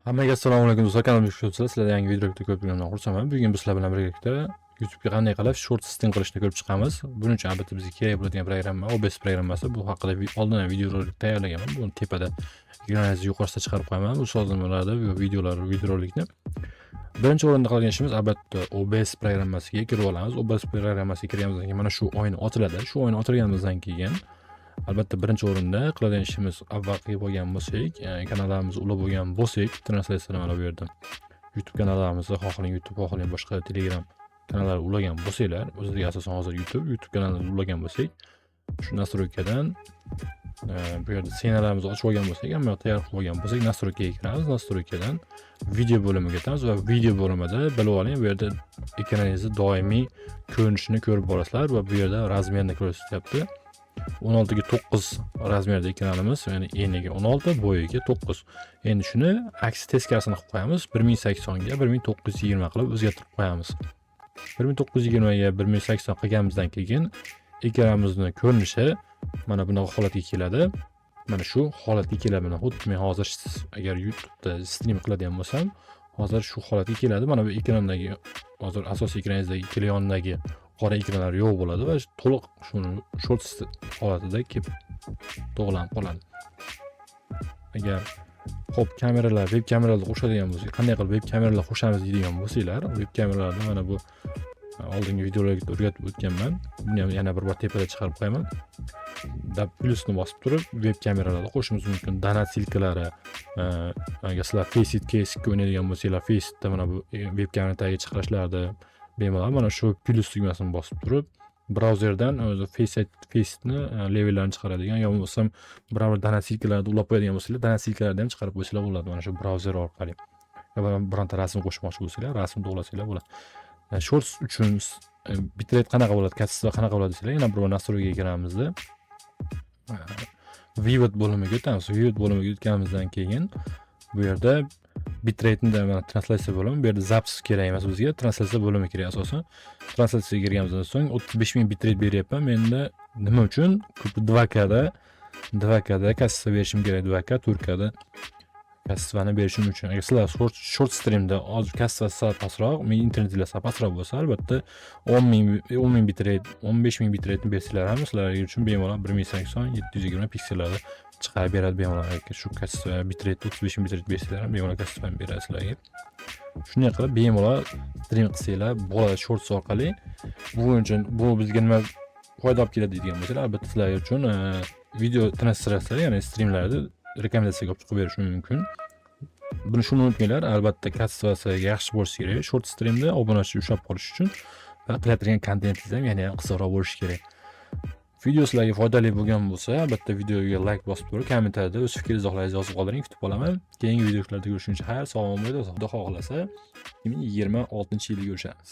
Hammaga assalomu alaykum do'stlar, kanalimga xush kelibsizlar. Sizlarga yangi video ko'rib turganimdan xursandman. Bugun biz sizlar bilan birgalikda YouTube'ga qanday qilib short listing qilishni ko'rib chiqamiz. Buning uchun albatta bizga kerak bo'ladigan programma OBS programmasi. Bu haqida oldindan videorolik tayyorlaganman. Buni tepada ekraningizni yuqorisida chiqarib qo'yaman. Bu sozlamalarda videorolikni. Birinchi o'rinda qilgan ishimiz albatta OBS programmasiga kirib olamiz. OBS programmasiga kirganimizdan keyin mana shu o'yin ochiladi. Shu o'yin ochilganimizdan keyin albatta birinchi o'rinda qiladigan ishimiz avvalgi bo'lgan bo'lsak, kanallarimizni ulab bo'lgan bo'lsak, translyatsiyani mana bu yerda YouTube kanallarimizni xohlang YouTube, xohlang boshqa Telegram kanallarni ulagan bo'lsanglar, o'ziga asosan hozir YouTube kanallarini ulagan bo'lsak, shu nastroykadan bu yerda ssenariylarimizni ochib olgan bo'lsak, hamma tayyor qilib olgan bo'lsak, nastroykaga kiramiz. Nastroykadan video bo'limiga o'tamiz va video bo'limida bilib oling, bu yerda ekraningizni doimiy ko'rinishini ko'rib borasizlar va bu yerda razmerni ko'rsatyapti. 16 ga 9 razmerda ekranimiz, ya'ni eniga 16, bo'yiga 9. Endi shuni aksi teskarisini qilib qo'yamiz. 1080 ga 1920 qilib o'zgartirib qo'yamiz. 1920 ga 1080 qilganimizdan keyin ekranimizning ko'rinishi mana bunaqa holatga keladi. Mana shu holatga keladi. Mana xuddi men hozir agar YouTube'da stream qiladigan bo'lsam, hozir shu holatga keladi. Mana bu ekrandagi hozir asosiy ekraningizdagi televizordagi qora ekranlar yo'q bo'ladi va to'liq shuni short holatida kelib to'g'lanib qoladi. Agar web kameralarga qo'shadigan bo'lsak, qanday qilib web kameralar qo'shamiz deydigan bo'lsanglar, web kameralarni mana bu oldingi videolarda o'rgatib o'tganman. Buni ham yana bir bor tepada chiqarib qo'yaman. Plusni bosib turib web kameralarni qo'shishimiz mumkin. Donat silkalari, agar sizlar Faceit Case o'ynaydigan bo'lsanglar, Faceitda mana bu web kamera tagiga chiqarishlarda bemalol mana shu plus tugmasini bosib turib, brauzerdan o'zi Faceitni levellarini chiqaradigan, yo bo'lmasam biror donat silkalarni ulab qo'yadigan bo'lsanglar, donat silkalarni ham chiqarib qo'ysanglar bo'ladi. Mana shu brauzer orqali. Yo bironta rasm qo'shmoqchi bo'lsanglar, rasm to'g'lasanglar bo'ladi. Shorts uchun bitrate qanaqa bo'ladi, katsasi qanaqa bo'ladi desanglar, yana bir nastroyga kiramizda. Viewed bo'limiga o'tamiz. Viewed bo'limiga o'tganimizdan keyin bu yerda bitrate'ni mana translyatsiya bo'limi, bu yerda zaps kerak emas bizga, translyatsiya bo'limi kerak asosan. Translyatsiyaga kirganimizdan so'ng 35000 bitrate beryapman. Menda nima uchun? 2K da kassasi berishim kerak, 2K, 4K da kassasini berishim uchun. Agar sizlar short streamda hozir kassasi sal pastroq, men internetingizlar sal pastroq bo'lsa, albatta 10000 bitrate, 15000 bitrate bersanglar ham sizlarga uchun bemalol 1080 720 piksellarda chiqarib beradi bemalol. Shu kassa bitrate 35000 bitrate bersanglar ham bemalol kassasini beradi sizlarga. Shunday qilib bemalol stream qilsanglar bo'ladi shorts orqali. Bu bizga nima foyda olib keladi degan bo'lsa, albatta sizlar uchun video translyatsiyalar, ya'ni streamlarda rekomendatsiyaga olib chiqib berish mumkin. Buni shuni unutmanglar, albatta kassasi yaxshi bo'lishi kerak. Short streamda obunachi ushlab qolish uchun va qilayotgan kontentingiz ham yana qisqaroq bo'lishi kerak. Video sizlarga foydali bo'lgan bo'lsa, albatta videoga like bosib turib, kommentariyada o'z fikringizni izohlaringizni yozib qoldiring, kutib qolaman. Keyingi videolarda ko'rishguncha xayr, sog' bo'ling, Xudo xohlasa 2026-yilda ko'rishamiz.